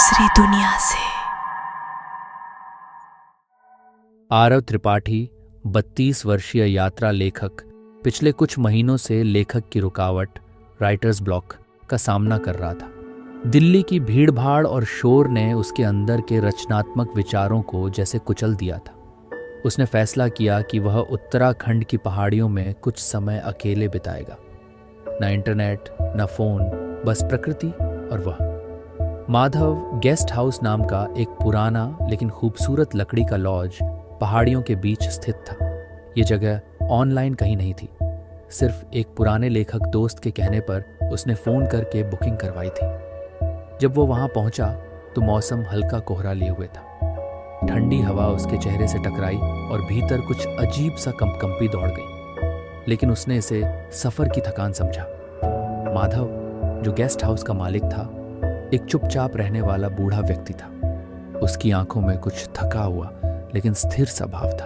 दूसरी दुनिया से। आरव त्रिपाठी 32 वर्षीय यात्रा लेखक पिछले कुछ महीनों से लेखक की रुकावट राइटर्स ब्लॉक का सामना कर रहा था। दिल्ली की भीड़भाड़ और शोर ने उसके अंदर के रचनात्मक विचारों को जैसे कुचल दिया था। उसने फैसला किया कि वह उत्तराखंड की पहाड़ियों में कुछ समय अकेले बिताएगा। न इंटरनेट, न फोन, बस प्रकृति और वह। माधव गेस्ट हाउस नाम का एक पुराना लेकिन खूबसूरत लकड़ी का लॉज पहाड़ियों के बीच स्थित था। ये जगह ऑनलाइन कहीं नहीं थी। सिर्फ एक पुराने लेखक दोस्त के कहने पर उसने फ़ोन करके बुकिंग करवाई थी। जब वो वहाँ पहुँचा तो मौसम हल्का कोहरा लिए हुए था। ठंडी हवा उसके चेहरे से टकराई और भीतर कुछ अजीब सा कंपकंपी दौड़ गई, लेकिन उसने इसे सफ़र की थकान समझा। माधव, जो गेस्ट हाउस का मालिक था, एक चुपचाप रहने वाला बूढ़ा व्यक्ति था। उसकी आंखों में कुछ थका हुआ लेकिन स्थिर सा भाव था।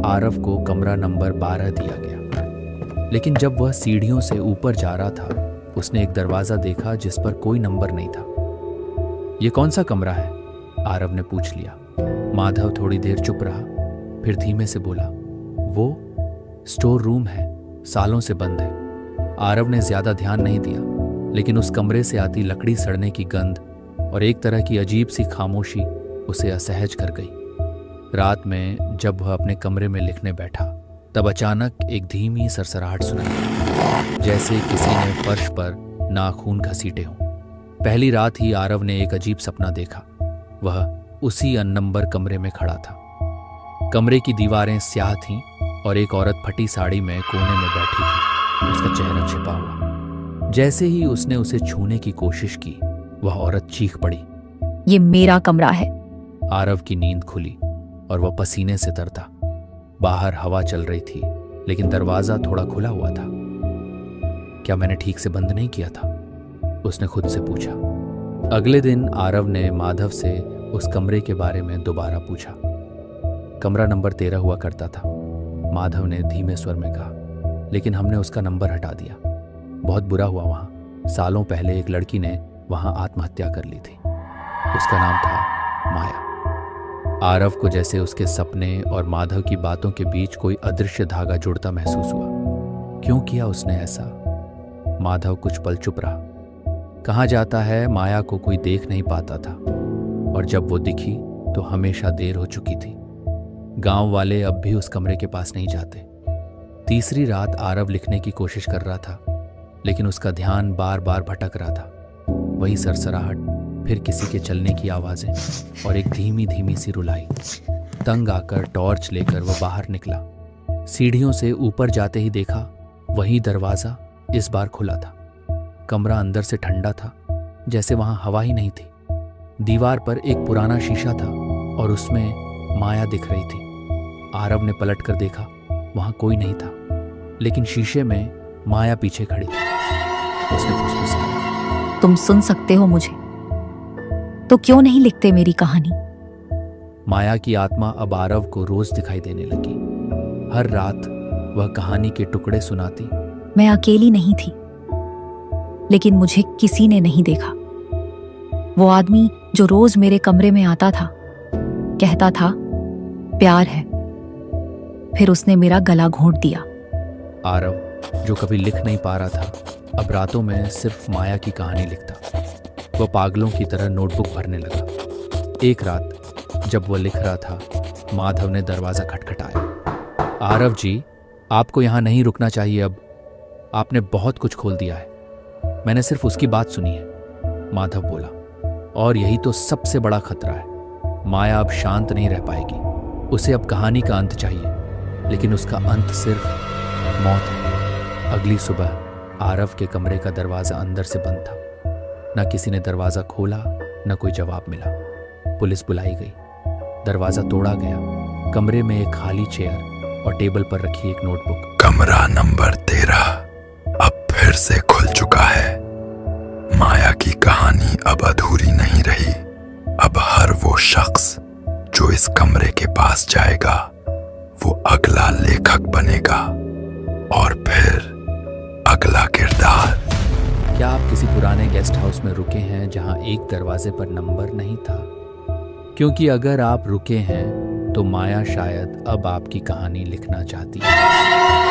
आरव को कमरा नंबर 12 दिया गया, लेकिन जब वह सीढ़ियों से ऊपर जा रहा था उसने एक दरवाज़ा देखा जिस पर कोई नंबर नहीं था। ये कौन सा कमरा है? आरव ने पूछ लिया। माधव थोड़ी देर चुप रहा, फिर धीमे से बोला, वो स्टोर रूम है, सालों से बंद है। आरव ने ज्यादा ध्यान नहीं दिया, लेकिन उस कमरे से आती लकड़ी सड़ने की गंध और एक तरह की अजीब सी खामोशी उसे असहज कर गई। रात में जब वह अपने कमरे में लिखने बैठा तब अचानक एक धीमी सरसराहट सुनाई, जैसे किसी ने फर्श पर नाखून घसीटे हों। पहली रात ही आरव ने एक अजीब सपना देखा। वह उसी अननंबर कमरे में खड़ा था। कमरे की दीवारें स्याह थीं और एक औरत फटी साड़ी में कोने में बैठी थी, उसका चेहरा छिपा हुआ। जैसे ही उसने उसे छूने की कोशिश की, वह औरत चीख पड़ी, ये मेरा कमरा है। आरव की नींद खुली और वह पसीने से तरता। बाहर हवा चल रही थी, लेकिन दरवाजा थोड़ा खुला हुआ था। क्या मैंने ठीक से बंद नहीं किया था? उसने खुद से पूछा। अगले दिन आरव ने माधव से उस कमरे के बारे में दोबारा पूछा। कमरा नंबर 13 हुआ करता था, माधव ने धीमे स्वर में कहा, लेकिन हमने उसका नंबर हटा दिया। बहुत बुरा हुआ वहाँ। सालों पहले एक लड़की ने वहाँ आत्महत्या कर ली थी। उसका नाम था माया। आरव को जैसे उसके सपने और माधव की बातों के बीच कोई अदृश्य धागा जुड़ता महसूस हुआ। क्यों किया उसने ऐसा? माधव कुछ पल चुप रहा। कहा जाता है माया को कोई देख नहीं पाता था, और जब वो दिखी तो हमेशा देर हो चुकी थी। गांव वाले अब भी उस कमरे के पास नहीं जाते। तीसरी रात आरव लिखने की कोशिश कर रहा था, लेकिन उसका ध्यान बार बार भटक रहा था। वही सरसराहट, फिर किसी के चलने की आवाज़ें और एक धीमी धीमी सी रुलाई। तंग आकर टॉर्च लेकर वह बाहर निकला। सीढ़ियों से ऊपर जाते ही देखा वही दरवाज़ा इस बार खुला था। कमरा अंदर से ठंडा था, जैसे वहाँ हवा ही नहीं थी। दीवार पर एक पुराना शीशा था और उसमें माया दिख रही थी। आरव ने पलट कर देखा, वहाँ कोई नहीं था, लेकिन शीशे में माया पीछे खड़ी थी। उसने फुसफुसाया, तुम सुन सकते हो मुझे, तो क्यों नहीं लिखते मेरी कहानी? माया की आत्मा अब आरव को रोज दिखाई देने लगी। हर रात वह कहानी के टुकड़े सुनाती। मैं अकेली नहीं थी, लेकिन मुझे किसी ने नहीं देखा। वो आदमी जो रोज मेरे कमरे में आता था, कहता था प्यार है, फिर उसने मेरा गला घोंट दिया। आरव, जो कभी लिख नहीं पा रहा था, अब रातों में सिर्फ माया की कहानी लिखता। वह पागलों की तरह नोटबुक भरने लगा। एक रात जब वह लिख रहा था, माधव ने दरवाज़ा खटखटाया। आरव जी, आपको यहाँ नहीं रुकना चाहिए। अब आपने बहुत कुछ खोल दिया है। मैंने सिर्फ उसकी बात सुनी है, माधव बोला। और यही तो सबसे बड़ा खतरा है। माया अब शांत नहीं रह पाएगी। उसे अब कहानी का अंत चाहिए, लेकिन उसका अंत सिर्फ मौत है। अगली सुबह आरव के कमरे का दरवाज़ा अंदर से बंद था। न किसी ने दरवाज़ा खोला, न कोई जवाब मिला। पुलिस बुलाई गई। दरवाज़ा तोड़ा गया। कमरे में एक खाली चेयर और टेबल पर रखी एक नोटबुक। कमरा नंबर 13 अब फिर से खुल चुका है। माया की कहानी अब अधूरी नहीं रही। अब हर वो शख्स जो इस कमरे के पास जाएगा, वो अगला लेखक बनेगा, और फिर अगला किरदार क्या आप किसी पुराने गेस्ट हाउस में रुके हैं जहां एक दरवाजे पर नंबर नहीं था? क्योंकि अगर आप रुके हैं तो माया शायद अब आपकी कहानी लिखना चाहती है।